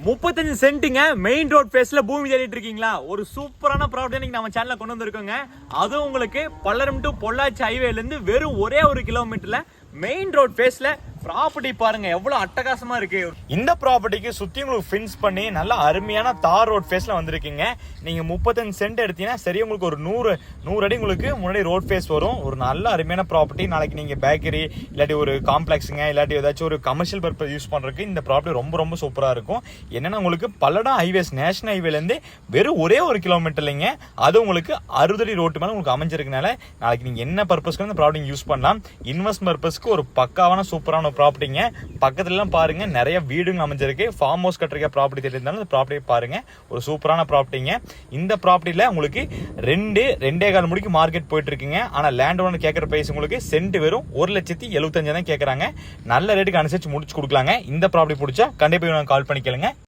35 சென்ட்டுங்க main road ஃபேஸ்ல பூமி தேடிட்டு இருக்கீங்களா? ஒரு சூப்பரான ப்ராப்பர்ட்டி இன்னைக்கு நம்ம சேனல்ல கொண்டு வந்திருக்கோங்க. அதுவும் உங்களுக்கு பல்லடம் டு பொள்ளாச்சி ஹைவேல இருந்து வெறும் ஒரே 1 கிலோமீட்டர்ல மெயின் ரோட் ஃபேஸ்ல ப்ராப்பர்ட்டி பாருங்க எவ்வளவு அட்டகாசமா இருக்கு. இந்த ப்ராப்பர்ட்டிக்கு சுத்தி உங்களுக்கு ஃபின்ஸ் பண்ணி நல்ல அருமையான தார் ரோட் ஃபேஸ்ல வந்திருக்கீங்க. நீங்க 35 சென்ட் எடுத்தீங்கன்னா சரி உங்களுக்கு ஒரு 100 அடி உங்களுக்கு முன்னாடி ரோட் ஃபேஸ் வரும். ஒரு நல்ல அருமையான ப்ராப்பர்ட்டி. நாளைக்கு நீங்க பேக்கரி இல்லாட்டி ஒரு காம்ப்ளெக்ஸுங்க இல்லாட்டி ஏதாச்சும் ஒரு கமர்ஷியல் பர்பஸ் யூஸ் பண்றதுக்கு இந்த ப்ராப்பர்ட்டி ரொம்ப சூப்பரா இருக்கும். என்னன்னா உங்களுக்கு பல்லடம் ஹைவேஸ் நேஷனல் ஹைவேல இருந்து வெறும் ஒரே 1 கிலோமீட்டர் இல்லைங்க. அது உங்களுக்கு 60 அடி ரோட்டு மேல உங்களுக்கு அமைஞ்சிருக்கனால நாளைக்கு நீங்க என்ன பர்பஸ்க்கு இந்த ப்ராப்பர்ட்டி யூஸ் பண்ணலாம். இன்வெஸ்ட் பர்பஸ்க்கு ஒரு பக்காவான சூப்பரான ப்ராப்பர்ட்டிங்க. பக்கத்துல எல்லாம் பாருங்க நிறைய வீடுங்க அமைஞ்சிருக்கு. ஃபார்ம் ஹவுஸ் கட்டுறக்க ப்ராப்பர்ட்டி தெரிந்தாலும் இந்த ப்ராப்பர்ட்டியை பாருங்க. ஒரு சூப்பரான ப்ராப்பர்ட்டிங்க. இந்த ப்ராப்பர்ட்டியில உங்களுக்கு 2.25 மணிக்கு மார்க்கெட் போயிட்டு இருக்குங்க. ஆனா லேண்ட் ஓனர் கேட்கற பிரைஸ் உங்களுக்கு சென்ட் வெறும் 1,75,000 தான் கேட்கறாங்க. நல்ல ரேட்டுக்கு அனுசரிச்சு முடிச்சு கொடுக்கலாங்க. இந்த ப்ராப்பர்ட்டி பிடிச்சா கண்டிப்பா கால் பண்ணி கேளுங்க.